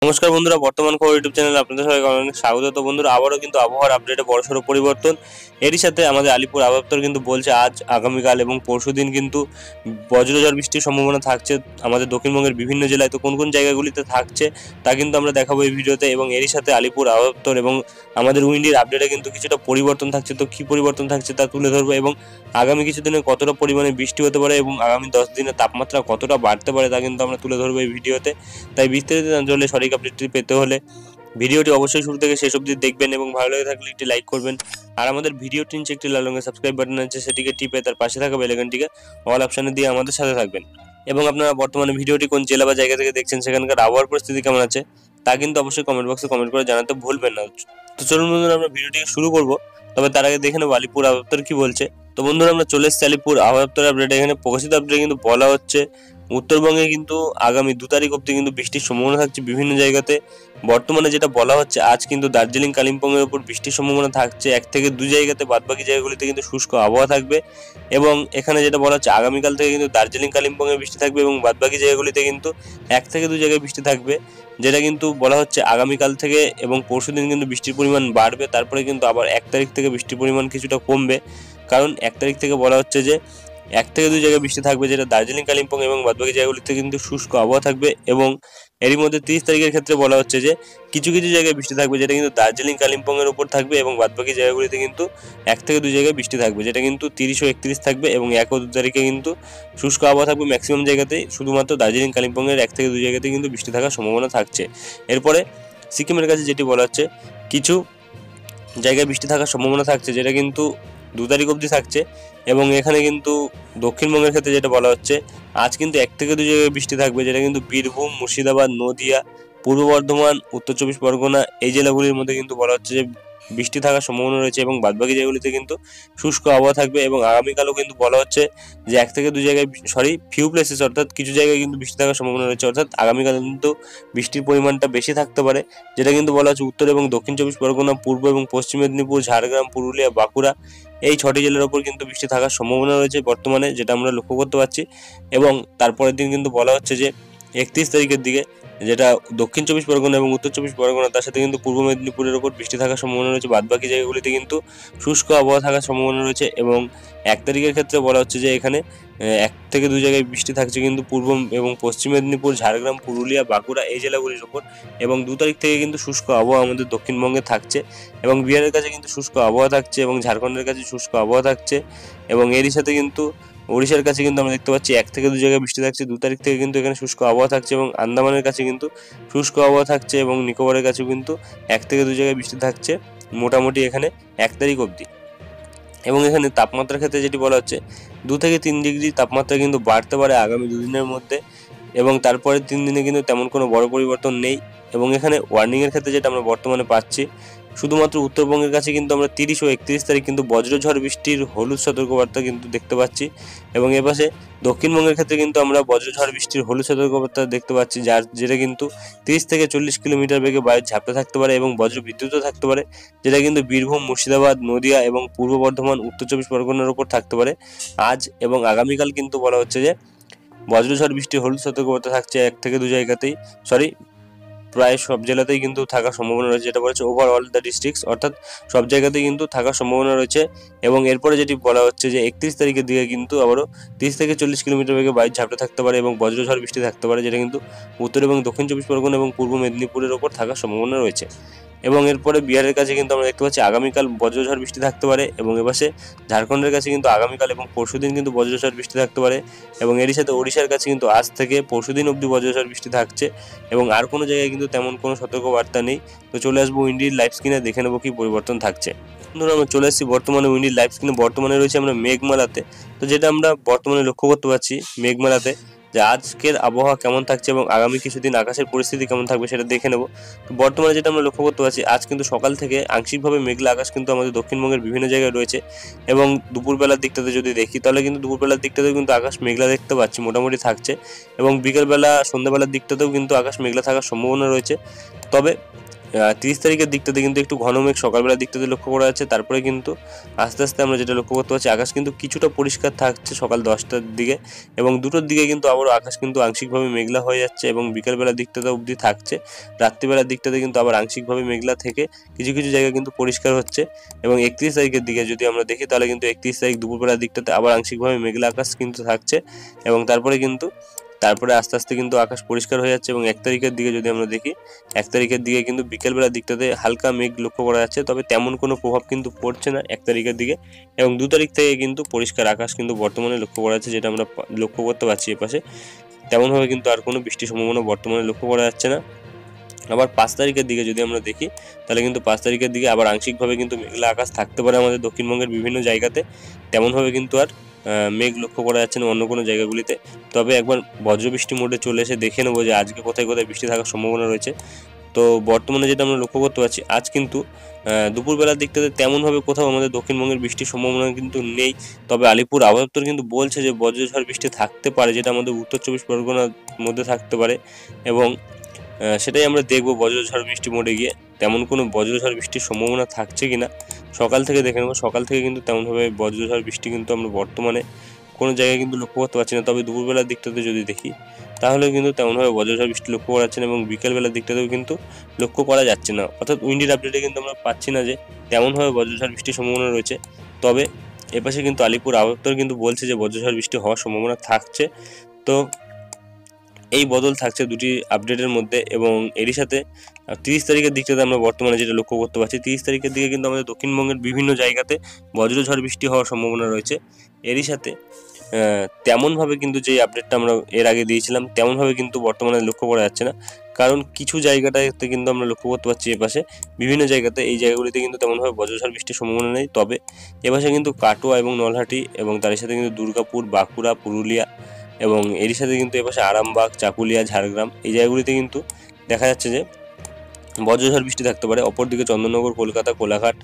নমস্কার বন্ধুরা, বর্তমান খবর ইউটিউব চ্যানেলে আপনাদের সবাইকে অনেক স্বাগত। তো বন্ধুরা, আবারও কিন্তু আবহাওয়ার আপডেটে বড়সড় পরিবর্তন। এরই সাথে আমাদের আলিপুর আবহাওয়া দপ্তর কিন্তু বলছে আজ, আগামীকাল এবং পরশুদিন কিন্তু বজ্রঝড় বৃষ্টির সম্ভাবনা থাকছে আমাদের দক্ষিণবঙ্গের বিভিন্ন জেলায়। তো কোন কোন জায়গাগুলিতে থাকছে তা কিন্তু আমরা দেখাবো এই ভিডিওতে। এবং এরই সাথে আলিপুর আবহাওয়া দপ্তর এবং আমাদের উইন্ডির আপডেটে কিন্তু কিছুটা পরিবর্তন থাকছে। তো কী পরিবর্তন থাকছে তা তুলে ধরবো, এবং আগামী কিছুদিনে কতটা পরিমাণে বৃষ্টি হতে পারে এবং আগামী 10 দিনে তাপমাত্রা কতটা বাড়তে পারে তা কিন্তু আমরা তুলে ধরবো এই ভিডিওতে। তাই বিস্তারিত জানতে হলে, সঠিক আপডেটটি পেতে হলে ভিডিওটি অবশ্যই শুরু থেকে শেষ অবধি দেখবেন, এবং ভালো লেগে থাকলে একটি লাইক করবেন। আর আমাদের ভিডিওটি নিচে একটি লাল রঙের সাবস্ক্রাইব বাটন আছে, সেটিকে টিপে তার পাশে থাকা বেল আইকনটিকে অল অপশনে দিয়ে আমাদের সাথে থাকবেন। এবং আপনারা বর্তমানে ভিডিওটি কোন জেলা বা জায়গা থেকে দেখছেন, সেখানকার আবহাওয়ার পরিস্থিতি কেমন আছে তা কিন্তু অবশ্যই কমেন্ট বক্সে কমেন্ট করে জানাতে ভুলবেন না। তো চলুন বন্ধুরা, আমরা ভিডিওটিকে শুরু করব। তবে তার আগে দেখে নেব আলিপুর আবহাওয়া দপ্তর কি বলছে। তো বন্ধুরা, আমরা চলে এসেছি আলিপুর আবহাওয়া দপ্তরের আপডেট। এখানে প্রকাশিত আপডেটে কিন্তু বলা হচ্ছে উত্তরবঙ্গে কিন্তু আগামী 2 তারিখ অব্দি কিন্তু বৃষ্টির সম্ভাবনা থাকছে বিভিন্ন জায়গাতে। বর্তমানে যেটা বলা হচ্ছে, আজ কিন্তু দার্জিলিং কালিম্পং এর উপর বৃষ্টির সম্ভাবনা থাকছে 1 থেকে 2 জায়গাতে, বাদবাকি জায়গাগুলিতে কিন্তু শুষ্ক আবহাওয়া থাকবে। এবং এখানে যেটা বলা হচ্ছে, আগামীকাল থেকে কিন্তু দার্জিলিং কালিম্পং এ বৃষ্টি থাকবে এবং বাদবাকি জায়গাগুলিতে কিন্তু 1 থেকে 2 জায়গায় বৃষ্টি থাকবে। যেটা কিন্তু বলা হচ্ছে আগামীকাল থেকে এবং পরশুদিন কিন্তু বৃষ্টির পরিমাণ বাড়বে, তারপরে কিন্তু আবার 1 তারিখ থেকে বৃষ্টির পরিমাণ কিছুটা কমবে। কারণ 1 তারিখ থেকে বলা হচ্ছে যে 1 থেকে 2 জায়গায় বৃষ্টি থাকবে, যেটা দার্জিলিং কালিম্পং এবং বাদবাকি জায়গাগুলিতে কিন্তু শুষ্ক আবহাওয়া থাকবে। এবং এরই মধ্যে 30 তারিখের ক্ষেত্রে বলা হচ্ছে যে কিছু কিছু জায়গায় বৃষ্টি থাকবে, যেটা কিন্তু দার্জিলিং কালিম্পং এর উপর থাকবে, এবং বাদবাকি জায়গাগুলিতে কিন্তু 1 থেকে 2 জায়গায় বৃষ্টি থাকবে, যেটা কিন্তু 30 ও 31 থাকবে। এবং 1 ও 2 তারিখে কিন্তু শুষ্ক আবহাওয়া থাকবে ম্যাক্সিমাম জায়গাতেই, শুধুমাত্র দার্জিলিং কালিম্পং এর 1 থেকে 2 জায়গাতে কিন্তু বৃষ্টি থাকার সম্ভাবনা থাকছে। এরপরে সিকিমের কাছে যেটি বলা হচ্ছে, কিছু জায়গায় বৃষ্টি থাকার সম্ভাবনা থাকছে, যেটা কিন্তু 2 তারিখ অবধি থাকছে। এবং এখানে কিন্তু দক্ষিণবঙ্গের ক্ষেত্রে যেটা বলা হচ্ছে, আজ কিন্তু 1 থেকে 2 জায়গায় বৃষ্টি থাকবে, যেটা কিন্তু বীরভূম, মুর্শিদাবাদ, নদিয়া, পূর্ব বর্ধমান, উত্তর 24 পরগনা এই জেলাগুলির মধ্যে কিন্তু বলা হচ্ছে যে বৃষ্টি থাকার সম্ভাবনা রয়েছে, এবং বাদবাকি জায়গাগুলিতে কিন্তু শুষ্ক আবহাওয়া থাকবে। এবং আগামীকালও কিন্তু বলা হচ্ছে যে 1 থেকে 2 জায়গায় ফিউ প্লেসেস অর্থাৎ কিছু জায়গায় কিন্তু বৃষ্টি থাকার সম্ভাবনা রয়েছে, অর্থাৎ আগামীকাল কিন্তু বৃষ্টির পরিমাণটা বেশি থাকতে পারে। যেটা কিন্তু বলা হচ্ছে উত্তর এবং দক্ষিণ 24 পরগনা, পূর্ব এবং পশ্চিম মেদিনীপুর, ঝাড়গ্রাম, পুরুলিয়া, বাঁকুড়া এই 6টি জেলার ওপর কিন্তু বৃষ্টি থাকার সম্ভাবনা রয়েছে বর্তমানে, যেটা আমরা লক্ষ্য করতে পারছি। এবং তারপরের দিন কিন্তু বলা হচ্ছে যে 31 তারিখের দিকে, যেটা দক্ষিণ 24 পরগনা এবং উত্তর 24 পরগনা, তার সাথে কিন্তু পূর্ব মেদিনীপুরের ওপর বৃষ্টি থাকার সম্ভাবনা রয়েছে। বাদবাকি জায়গাগুলিতে কিন্তু শুষ্ক আবহাওয়া থাকার সম্ভাবনা রয়েছে। এবং 1 তারিখের ক্ষেত্রে বলা হচ্ছে যে এখানে 1 থেকে 2 জায়গায় বৃষ্টি থাকছে কিন্তু পূর্ব এবং পশ্চিম মেদিনীপুর, ঝাড়গ্রাম, পুরুলিয়া, বাঁকুড়া এই জেলাগুলির ওপর। এবং 2 তারিখ থেকে কিন্তু শুষ্ক আবহাওয়া আমাদের দক্ষিণবঙ্গে থাকছে, এবং বিহারের কাছে কিন্তু শুষ্ক আবহাওয়া থাকছে, এবং ঝাড়খণ্ডের কাছে শুষ্ক আবহাওয়া থাকছে। এবং এরই সাথে কিন্তু ওড়িশার কাছে কিন্তু আমরা দেখতে পাচ্ছি 1 থেকে 2 জায়গায় বৃষ্টি থাকছে 2 তারিখ থেকে কিন্তু এখানে শুষ্ক আবহাওয়া থাকছে, এবং আন্দামানের কাছে কিন্তু শুষ্ক আবহাওয়া থাকছে, এবং নিকোবরের কাছেও কিন্তু 1 থেকে 2 জায়গায় বৃষ্টি থাকছে মোটামুটি এখানে 1 তারিখ অবধি। এবং এখানে তাপমাত্রার ক্ষেত্রে যেটি বলা হচ্ছে, 2 থেকে 3 ডিগ্রি তাপমাত্রা কিন্তু বাড়তে পারে আগামী 2 দিনের মধ্যে, এবং তারপরে 3 দিনে কিন্তু তেমন কোনো বড় পরিবর্তন নেই। এবং এখানে ওয়ার্নিংয়ের ক্ষেত্রে যেটা আমরা বর্তমানে পাচ্ছি, শুধুমাত্র উত্তরবঙ্গের কাছে কিন্তু আমরা 30 ও 31 তারিখ কিন্তু বজ্রঝড় বৃষ্টির হলুদ সতর্কবার্তা কিন্তু দেখতে পাচ্ছি। এবং এপাশে দক্ষিণবঙ্গের ক্ষেত্রে কিন্তু আমরা বজ্রঝড় বৃষ্টির হলুদ সতর্কবার্তা দেখতে পাচ্ছি, যেটা কিন্তু 30 থেকে 40 কিলোমিটার বেগে বায়ুর ঝাপটা থাকতে পারে এবং বজ্র বিদ্যুৎও থাকতে পারে, যেটা কিন্তু বীরভূম, মুর্শিদাবাদ, নদিয়া এবং পূর্ব বর্ধমান, উত্তর 24 পরগনার উপর থাকতে পারে। আজ এবং আগামীকাল কিন্তু বলা হচ্ছে যে বজ্রঝড় বৃষ্টির হলুদ সতর্কবার্তা থাকছে 1 থেকে 2 জায়গাতেই, প্রায় সব জেলাতেই কিন্তু থাকার সম্ভাবনা রয়েছে, যেটা বলেছে ওভারঅল দ্য ডিস্ট্রিক্টস, অর্থাৎ সব জায়গাতেই কিন্তু থাকার সম্ভাবনা রয়েছে। এবং এরপরে যেটি বলা হচ্ছে যে 31 তারিখের দিকে কিন্তু আবারও 30 থেকে 40 কিলোমিটার বেগে বায়ুর ঝাপটা থাকতে পারে এবং বজ্রঝড় বৃষ্টি থাকতে পারে, যেটা কিন্তু উত্তর এবং দক্ষিণ 24 পরগনা এবং পূর্ব মেদিনীপুরের ওপর থাকার সম্ভাবনা রয়েছে। এবং এরপরে বিহারের কাছে কিন্তু আমরা দেখতে পাচ্ছি আগামীকাল বজ্রঝড় বৃষ্টি থাকতে পারে, এবং এপাশে ঝাড়খণ্ডের কাছে কিন্তু আগামীকাল এবং পরশুদিন কিন্তু বজ্রঝড় বৃষ্টি থাকতে পারে। এবং এরই সাথে ওড়িশার কাছে কিন্তু আজ থেকে পরশুদিন অবধি বজ্রঝড় বৃষ্টি থাকছে, এবং আর কোনো জায়গায় কিন্তু তেমন কোনো সতর্কবার্তা নেই। তো চলে আসবো উইন্ডির লাইভ স্ক্রিনে, দেখে নেবো কি পরিবর্তন থাকছে। বন্ধুরা, আমরা চলে আসছি বর্তমানে উইন্ডির লাইভ স্ক্রিনে। বর্তমানে রয়েছে আমরা মেঘমালাতে। তো যেটা আমরা বর্তমানে লক্ষ্য করতে পারছি মেঘমালাতে, যে আজকের আবহাওয়া কেমন থাকছে এবং আগামী কিছুদিন আকাশের পরিস্থিতি কেমন থাকবে সেটা দেখে নেব। তো বর্তমানে যেটা আমরা লক্ষ্য করতে পারছি, আজ কিন্তু সকাল থেকে আংশিকভাবে মেঘলা আকাশ কিন্তু আমাদের দক্ষিণবঙ্গের বিভিন্ন জায়গায় রয়েছে। এবং দুপুরবেলার দিকটাতে যদি দেখি, তাহলে কিন্তু দুপুরবেলার দিকটাতেও কিন্তু আকাশ মেঘলা দেখতে পাচ্ছি, মোটামুটি থাকছে। এবং বিকেলবেলা, সন্ধ্যাবেলার দিকটাতেও কিন্তু আকাশ মেঘলা থাকার সম্ভাবনা রয়েছে। তবে 30 তারিখের দিকটাতে কিন্তু একটু ঘন মেঘ সকালবেলার দিকটাতে লক্ষ্য করা যাচ্ছে। তারপরে কিন্তু আস্তে আস্তে আমরা যেটা লক্ষ্য করতে পারছি, আকাশ কিন্তু কিছুটা পরিষ্কার থাকছে সকাল 10টার দিকে, এবং 2টোর দিকে কিন্তু আবারও আকাশ কিন্তু আংশিকভাবে মেঘলা হয়ে যাচ্ছে এবং বিকেলবেলার দিকটাতে অবধি থাকছে। রাত্রিবেলার দিকটাতে কিন্তু আবার আংশিকভাবে মেঘলা থেকে কিছু কিছু জায়গা কিন্তু পরিষ্কার হচ্ছে। এবং 31 তারিখের দিকে যদি আমরা দেখি, তাহলে কিন্তু 31 তারিখ দুপুরবেলার দিকটাতে আবার আংশিকভাবে মেঘলা আকাশ কিন্তু থাকছে, এবং তারপরে আস্তে আস্তে কিন্তু আকাশ পরিষ্কার হয়ে যাচ্ছে। এবং 1 তারিখের দিকে যদি আমরা দেখি, 1 তারিখের দিকে কিন্তু বিকেলবেলার দিকটাতে হালকা মেঘ লক্ষ্য করা যাচ্ছে, তবে তেমন কোনো প্রভাব কিন্তু পড়ছে না 1 তারিখের দিকে। এবং 2 তারিখ থেকে কিন্তু পরিষ্কার আকাশ কিন্তু বর্তমানে লক্ষ্য করা যাচ্ছে, যেটা আমরা লক্ষ্য করতে পারছি এপাশে। তেমনভাবে কিন্তু আর কোনো বৃষ্টির সম্ভাবনা বর্তমানে লক্ষ্য করা যাচ্ছে না। আবার 5 তারিখের দিকে যদি আমরা দেখি, তাহলে কিন্তু 5 তারিখের দিকে আবার আংশিকভাবে কিন্তু মেঘলা আকাশ থাকতে পারে আমাদের দক্ষিণবঙ্গের বিভিন্ন জায়গাতে। তেমনভাবে কিন্তু আর মেঘ লক্ষ্য করা যাচ্ছে না অন্য কোনো জায়গাগুলিতে। তবে একবার বজ্রবৃষ্টি মোডে চলে এসে দেখে নেবো যে আজকে কোথায় কোথায় বৃষ্টি থাকার সম্ভাবনা রয়েছে। তো বর্তমানে যেটা আমরা লক্ষ্য করতে পারছি, আজ কিন্তু দুপুরবেলার দিকটাতে তেমনভাবে কোথাও আমাদের দক্ষিণবঙ্গের বৃষ্টির সম্ভাবনা কিন্তু নেই। তবে আলিপুর আবহাওয়া দপ্তর কিন্তু বলছে যে বজ্রঝড় বৃষ্টি থাকতে পারে, যেটা আমাদের উত্তর 24 পরগনার মধ্যে থাকতে পারে। এবং সেটাই আমরা দেখব বজ্রঝড় বৃষ্টি মোডে গিয়ে তেমন কোনো বজ্রঝড় বৃষ্টির সম্ভাবনা থাকছে কিনা সকাল থেকে দেখে নেব। সকাল থেকে কিন্তু তেমনভাবে বজ্রঝড় বৃষ্টি কিন্তু আমরা বর্তমানে কোনো জায়গায় কিন্তু লক্ষ্য করতে পারছি না। তবে দুপুরবেলার দিকটাতে যদি দেখি, তাহলে কিন্তু তেমনভাবে বজ্রঝড় বৃষ্টি লক্ষ্য করা যাচ্ছে না, এবং বিকেলবেলার দিকটাতেও কিন্তু লক্ষ্য করা যাচ্ছে না। অর্থাৎ উইন্ডির আপডেটে কিন্তু আমরা পাচ্ছি না যে তেমনভাবে বজ্রঝড় বৃষ্টির সম্ভাবনা রয়েছে। তবে এপাশে কিন্তু আলিপুর আবহাওয়া দপ্তর কিন্তু বলছে যে বজ্রঝড় বৃষ্টি হওয়ার সম্ভাবনা থাকছে। তো এই বদল থাকছে দুটি আপডেটের মধ্যে। এবং এরই সাথে 30 তারিখের দিকটাতে আমরা বর্তমানে যেটা লক্ষ্য করতে পারছি, 30 তারিখের দিকে কিন্তু আমাদের দক্ষিণবঙ্গের বিভিন্ন জায়গাতে বজ্রঝড় বৃষ্টি হওয়ার সম্ভাবনা রয়েছে। এরই সাথে তেমনভাবে কিন্তু যে আপডেটটা আমরা এর আগে দিয়েছিলাম, তেমনভাবে কিন্তু বর্তমানে লক্ষ্য করা যাচ্ছে না। কারণ কিছু জায়গাটাতে কিন্তু আমরা লক্ষ্য করতে পারছি এপাশে বিভিন্ন জায়গাতে, এই জায়গাগুলিতে কিন্তু তেমনভাবে বজ্রঝড় বৃষ্টির সম্ভাবনা নেই। তবে এপাশে কিন্তু কাটোয়া এবং নলহাটি, এবং তার সাথে কিন্তু দুর্গাপুর, বাঁকুড়া, পুরুলিয়া, এবং এরই সাথে কিন্তু এপাশে আরামবাগ, চাকুলিয়া, ঝাড়গ্রাম, এই জায়গাগুলিতে কিন্তু দেখা যাচ্ছে যে বজ্রঝড় বৃষ্টি থাকতে পারে। অপরদিকে চন্দননগর, কলকাতা, কোলাঘাট,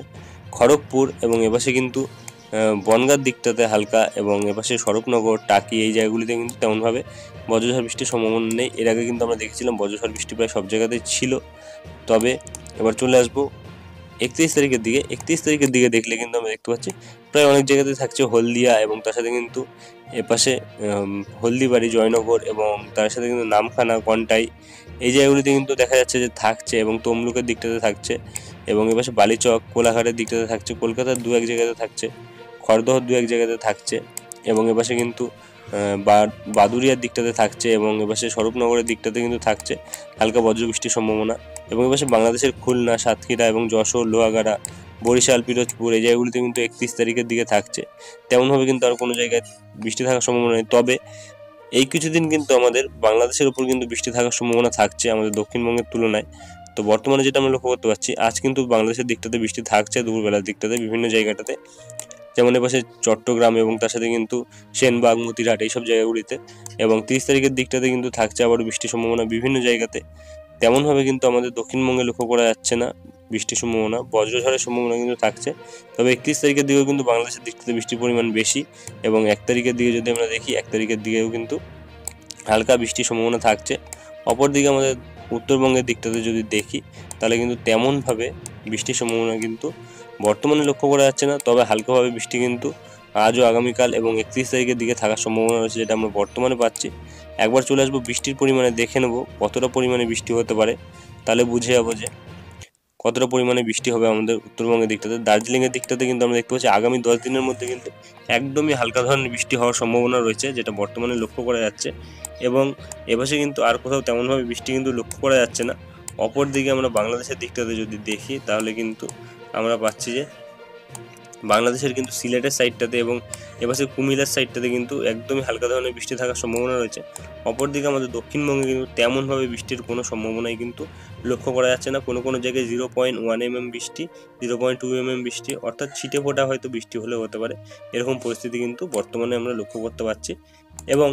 খড়গপুর, এবং এপাশে কিন্তু বনগাঁর দিকটাতে হালকা, এবং এপাশে স্বরূপনগর, টাকি, এই জায়গাগুলিতে কিন্তু তেমনভাবে বজ্রঝড় বৃষ্টির সম্ভাবনা নেই। এর আগে কিন্তু আমরা দেখেছিলাম বজ্রঝড় বৃষ্টি প্রায় সব জায়গাতেই ছিল। তবে এবার চলে আসবো 31 তারিখের দিকে। 31 তারিখের দিকে দেখলে কিন্তু আমরা দেখতে পাচ্ছি প্রায় অনেক জায়গাতে থাকছে হলদিয়া, এবং তার সাথে কিন্তু এপাশে হলদিবাড়ি, জয়নগর, এবং তার সাথে কিন্তু নামখানা, কন্টাই, এই জায়গাগুলিতে কিন্তু দেখা যাচ্ছে যে থাকছে, এবং তমলুকের দিকটাতে থাকছে, এবং এপাশে বালিচক, কোলাঘাটের দিকটাতে থাকছে, কলকাতার দু এক জায়গাতে থাকছে, খড়দহর দু এক জায়গাতে থাকছে, এবং এপাশে কিন্তু বাদুড়িয়ার দিকটাতে থাকছে, এবং এপাশে স্বরূপনগরের দিকটাতে কিন্তু থাকছে হালকা বজ্রবৃষ্টির সম্ভাবনা। এবং এপাশে বাংলাদেশের খুলনা, সাতক্ষীরা, এবং যশোর, লোহাগাড়া, বরিশাল, পিরোজপুর, এই জায়গাগুলিতে কিন্তু 31 তারিখের দিকে থাকছে। তেমনভাবে কিন্তু আর কোনো জায়গায় বৃষ্টি থাকার সম্ভাবনা নেই। তবে এই কিছুদিন কিন্তু আমাদের বাংলাদেশের উপর কিন্তু বৃষ্টি থাকার সম্ভাবনা থাকছে আমাদের দক্ষিণবঙ্গের তুলনায়। তো বর্তমানে যেটা আমরা লক্ষ্য করতে পারছি, আজ কিন্তু বাংলাদেশের দিকটাতে বৃষ্টি থাকছে দুপুরবেলার দিকটাতে বিভিন্ন জায়গাটাতে, যেমন এপাশে চট্টগ্রাম, এবং তার সাথে কিন্তু সেনবাগ, মতিরহাট, এইসব জায়গাগুলিতে। এবং 30 তারিখের দিকটাতে কিন্তু থাকছে আবার বৃষ্টির সম্ভাবনা বিভিন্ন জায়গাতে। তেমনভাবে কিন্তু আমাদের দক্ষিণবঙ্গে লক্ষ্য করা যাচ্ছে না বৃষ্টির সম্ভাবনা, বজ্রঝড়ের সম্ভাবনা কিন্তু থাকছে। তবে 31 তারিখের দিকেও কিন্তু বাংলাদেশের দিকটাতে বৃষ্টির পরিমাণ বেশি, এবং 1 তারিখের দিকে যদি আমরা দেখি, 1 তারিখের দিকেও কিন্তু হালকা বৃষ্টির সম্ভাবনা থাকছে। অপরদিকে আমাদের উত্তরবঙ্গের দিকটাতে যদি দেখি, তাহলে কিন্তু তেমনভাবে বৃষ্টির সম্ভাবনা কিন্তু বর্তমানে লক্ষ্য করা যাচ্ছে না। তবে হালকাভাবে বৃষ্টি কিন্তু আজও, আগামীকাল, এবং 31 তারিখের দিকে থাকার সম্ভাবনা রয়েছে, যেটা আমরা বর্তমানে পাচ্ছি। একবার চলে আসবো বৃষ্টির পরিমাণে দেখে নেব কতটা পরিমাণে বৃষ্টি হতে পারে, তাহলে বুঝে যাবো যে কতটা পরিমাণে বৃষ্টি হবে আমাদের উত্তরবঙ্গের দিকটাতে। দার্জিলিংয়ের দিকটাতে কিন্তু আমরা দেখতে পাচ্ছি আগামী 10 দিনের মধ্যে কিন্তু একদমই হালকা ধরনের বৃষ্টি হওয়ার সম্ভাবনা রয়েছে, যেটা বর্তমানে লক্ষ্য করা যাচ্ছে। এবং এপাশে কিন্তু আর কোথাও তেমনভাবে বৃষ্টি কিন্তু লক্ষ্য করা যাচ্ছে না। অপরদিকে আমরা বাংলাদেশের দিকটাতে যদি দেখি, তাহলে কিন্তু আমরা পাচ্ছি যে বাংলাদেশের কিন্তু সিলেটের সাইডটাতে এবং এপাশে কুমিল্লার সাইডটাতে কিন্তু একদমই হালকা ধরনের বৃষ্টি থাকার সম্ভাবনা রয়েছে। অপরদিকে আমাদের দক্ষিণবঙ্গে কিন্তু তেমনভাবে বৃষ্টির কোনো সম্ভাবনাই কিন্তু লক্ষ্য করা যাচ্ছে না। কোনো কোনো জায়গায় 0.1 mm বৃষ্টি, 0.2 mm বৃষ্টি, অর্থাৎ ছিটে ফোটা হয়তো বৃষ্টি হলেও হতে পারে, এরকম পরিস্থিতি কিন্তু বর্তমানে আমরা লক্ষ্য করতে পারছি। এবং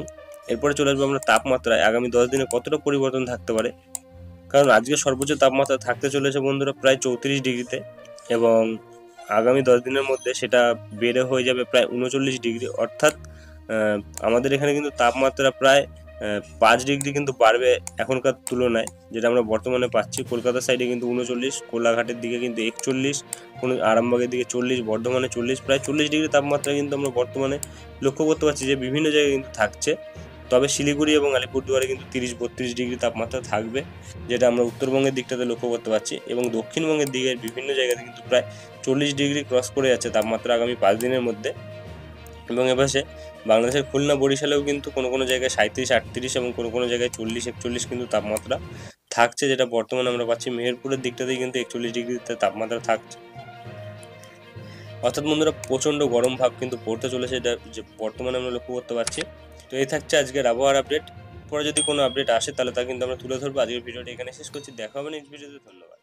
এরপরে চলে আসবো আমরা তাপমাত্রায় আগামী 10 দিনে কতটা পরিবর্তন থাকতে পারে। কারণ আজকে সর্বোচ্চ তাপমাত্রা থাকতে চলেছে বন্ধুরা প্রায় 34 ডিগ্রিতে, এবং আগামী 10 দিনের মধ্যে সেটা বেড়ে হয়ে যাবে প্রায় 39 ডিগ্রি। অর্থাৎ আমাদের এখানে কিন্তু তাপমাত্রা প্রায় 5 ডিগ্রি কিন্তু বাড়বে এখনকার তুলনায়, যেটা আমরা বর্তমানে পাচ্ছি। কলকাতার সাইডে কিন্তু 39, কোলাঘাটের দিকে কিন্তু 41, আরামবাগের দিকে 40, বর্ধমানে 40, প্রায় 40 ডিগ্রি তাপমাত্রা কিন্তু আমরা বর্তমানে লক্ষ্য করতে পারছি যে বিভিন্ন জায়গায় কিন্তু থাকছে। তবে শিলিগুড়ি এবং আলিপুরদুয়ারে কিন্তু 30-32 ডিগ্রি তাপমাত্রা থাকবে, যেটা আমরা উত্তরবঙ্গের দিকটাতে লক্ষ্য করতে পারছি। এবং দক্ষিণবঙ্গের দিকে বিভিন্ন জায়গাতে কিন্তু প্রায় 40 ডিগ্রি ক্রস করে যাচ্ছে তাপমাত্রা আগামী 5 দিনের মধ্যে। এবং এপাশে বাংলাদেশের খুলনা বরিশালেও কিন্তু কোনো কোনো জায়গায় 37-38 এবং কোনো কোনো জায়গায় 40-41 কিন্তু তাপমাত্রা থাকছে, যেটা বর্তমানে আমরা পাচ্ছি। মেহেরপুরের দিকটাতেই কিন্তু 41 ডিগ্রিতে তাপমাত্রা থাকছে। অর্থাৎ বন্ধুরা প্রচণ্ড গরম ভাব কিন্তু পড়তে চলেছে, এটা যে বর্তমানে আমরা লক্ষ্য করতে পারছি। তো এই থাকছে আজকের আবহাওয়ার আপডেট। পরে যদি কোনো আপডেট আসে তাহলে তা কিন্তু আমরা তুলে ধরবো। আজকের ভিডিওটা এখানে শেষ করছি, দেখা হবে নেক্সট ভিডিওতে। ধন্যবাদ।